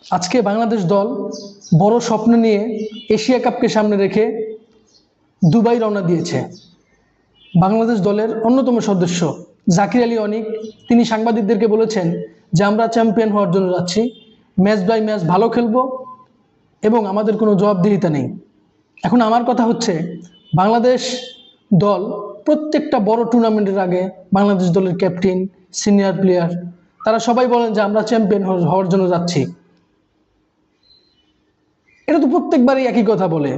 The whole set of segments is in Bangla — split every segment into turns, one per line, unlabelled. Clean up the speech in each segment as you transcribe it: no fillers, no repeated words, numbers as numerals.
আজকে বাংলাদেশ দল বড় স্বপ্ন নিয়ে এশিয়া কাপকে সামনে রেখে দুবাই রওনা দিয়েছে। বাংলাদেশ দলের অন্যতম সদস্য জাকির আলী অনিক তিনি সাংবাদিকদেরকে বলেছেন যে আমরা চ্যাম্পিয়ন হওয়ার জন্য যাচ্ছি, ম্যাচ বাই ম্যাচ ভালো খেলবো এবং আমাদের কোনো জবাবদিহিতা নেই। এখন আমার কথা হচ্ছে, বাংলাদেশ দল প্রত্যেকটা বড় টুর্নামেন্টের আগে বাংলাদেশ দলের ক্যাপ্টেন, সিনিয়র প্লেয়ার তারা সবাই বলেন যে আমরা চ্যাম্পিয়ন হওয়ার জন্য যাচ্ছি। এটা তো প্রত্যেকবারই একই কথা বলে,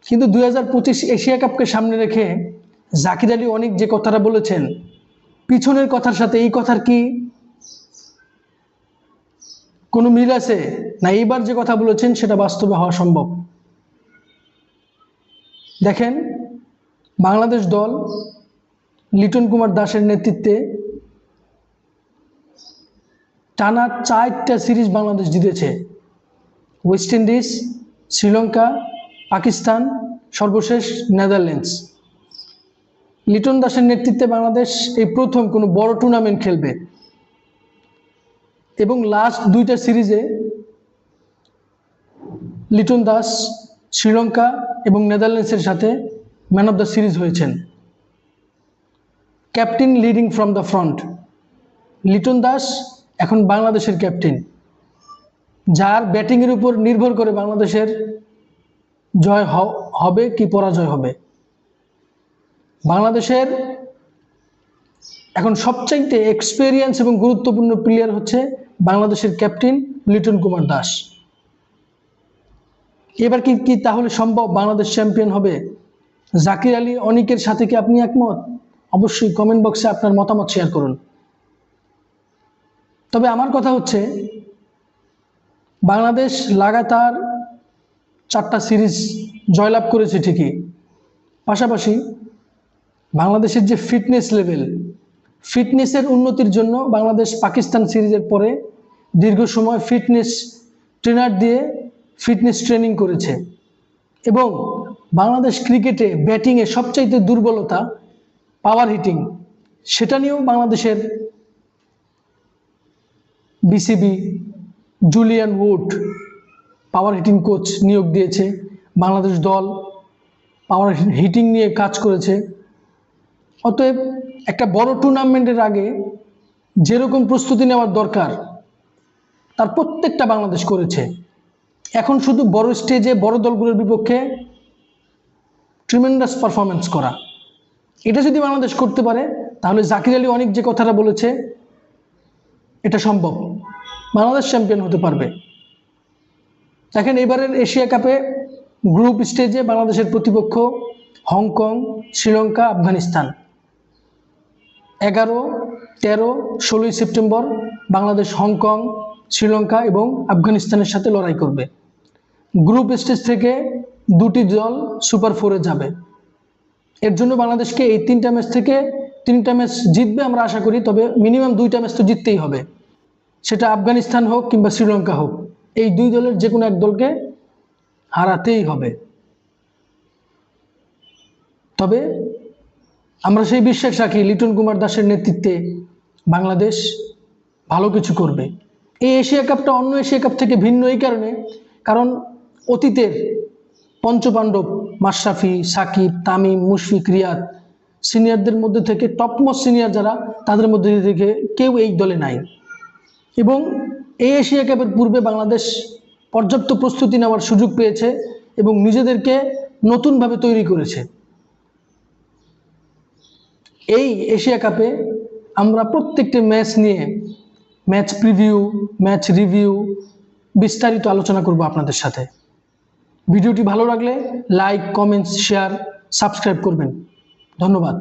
কিন্তু 2025 এশিয়া কাপকে সামনে রেখে জাকির আলী অনিক যে কথাটা বলেছেন, পিছনের কথার সাথে এই কথার কি কোনো মিল আছে? না এইবার যে কথা বলেছেন সেটা বাস্তবে হওয়া সম্ভব? দেখেন, বাংলাদেশ দল লিটন কুমার দাসের নেতৃত্বে টানা 4টা সিরিজ বাংলাদেশ জিতেছে। ওয়েস্ট ইন্ডিজ, শ্রীলঙ্কা, পাকিস্তান, সর্বশেষ নেদারল্যান্ডস। লিটন দাসের নেতৃত্বে বাংলাদেশ এই প্রথম কোনো বড় টুর্নামেন্ট খেলবে এবং লাস্ট 2টা সিরিজে লিটন দাস শ্রীলঙ্কা এবং নেদারল্যান্ডসের সাথে ম্যান অফ দ্য সিরিজ হয়েছেন। Captain leading from the front, Liton Das এখন বাংলাদেশের ক্যাপ্টেন, যার ব্যাটিংয়ের উপর নির্ভর করে বাংলাদেশের জয় হবে কি পরাজয় হবে। বাংলাদেশের এখন সবচাইতে এক্সপেরিয়েন্স এবং গুরুত্বপূর্ণ প্লেয়ার হচ্ছে বাংলাদেশের ক্যাপ্টেন লিটন কুমার দাস। এবার কি তাহলে সম্ভব বাংলাদেশ চ্যাম্পিয়ন হবে? জাকির আলী অনিকের সাথে কি আপনি একমত? অবশ্যই কমেন্ট বক্সে আপনার মতামত শেয়ার করুন। তবে আমার কথা হচ্ছে, বাংলাদেশ লাগাতার 4টা সিরিজ জয়লাভ করেছে ঠিকই, পাশাপাশি বাংলাদেশের যে ফিটনেস লেভেল, ফিটনেসের উন্নতির জন্য বাংলাদেশ পাকিস্তান সিরিজের পরে দীর্ঘ সময় ফিটনেস ট্রেনার দিয়ে ফিটনেস ট্রেনিং করেছে এবং বাংলাদেশ ক্রিকেটে ব্যাটিংয়ে সবচাইতে দুর্বলতা পাওয়ার হিটিং, সেটা নিয়েও বাংলাদেশের BCB Julian would power heating coach নিয়োগ দিয়েছে। বাংলাদেশ দল পাওয়ার হিটিং নিয়ে কাজ করেছে। অতএব একটা বড় টুর্নামেন্টের আগে যেরকম প্রস্তুতি নেওয়ার দরকার তার প্রত্যেকটা বাংলাদেশ করেছে। এখন শুধু বড় স্টেজে বড় দলগুলোর বিপক্ষে ট্রিমেন্ডাস পারফরমেন্স করা, এটা যদি বাংলাদেশ করতে পারে তাহলে জাকির আলী অনিক যে কথাটা বলেছে এটা সম্ভব, বাংলাদেশ চ্যাম্পিয়ন হতে পারবে। দেখেন, এবারের এশিয়া কাপে গ্রুপ স্টেজে বাংলাদেশের প্রতিপক্ষ Hong Kong, Sri Lanka, Afghanistan. 11, 13, 16 September Bangladesh Hong Kong, Sri Lanka এবং আফগানিস্তানের সাথে লড়াই করবে। গ্রুপ স্টেজ থেকে 2টি দল সুপার 4-এ যাবে। এর জন্য বাংলাদেশকে এই 3টা ম্যাচ থেকে 3টা ম্যাচ জিতবে আমরা আশা করি, তবে মিনিমাম 2টা ম্যাচ তো জিততেই হবে, সেটা আফগানিস্তান হোক কিংবা শ্রীলঙ্কা হোক। এই 2 দলের যে কোনো এক দলকে হারাতেই হবে। তবে আমরা সেই বিশ্বাস রাখি লিটন কুমার দাসের নেতৃত্বে বাংলাদেশ ভালো কিছু করবে। এই এশিয়া কাপটা অন্য এশিয়া কাপ থেকে ভিন্ন এই কারণে, কারণ অতীতের পঞ্চপাণ্ডব মাশরাফি, সাকিব, তামিম, মুশফিক, রিয়াদ সিনিয়রদের মধ্যে থেকে টপমোস্ট সিনিয়র যারা, তাদের মধ্যে থেকে কেউ এই দলে নাই। এবং এই এশিয়া কাপের পূর্বে বাংলাদেশ পর্যাপ্ত প্রস্তুতি নেওয়ার সুযোগ পেয়েছে এবং নিজেদেরকে নতুনভাবে তৈরি করেছে। এই এশিয়া কাপে আমরা প্রত্যেকটি ম্যাচ নিয়ে ম্যাচ প্রিভিউ, ম্যাচ রিভিউ বিস্তারিত আলোচনা করব আপনাদের সাথে। ভিডিওটি ভালো লাগলে লাইক, কমেন্টস, শেয়ার, সাবস্ক্রাইব করবেন। ধন্যবাদ।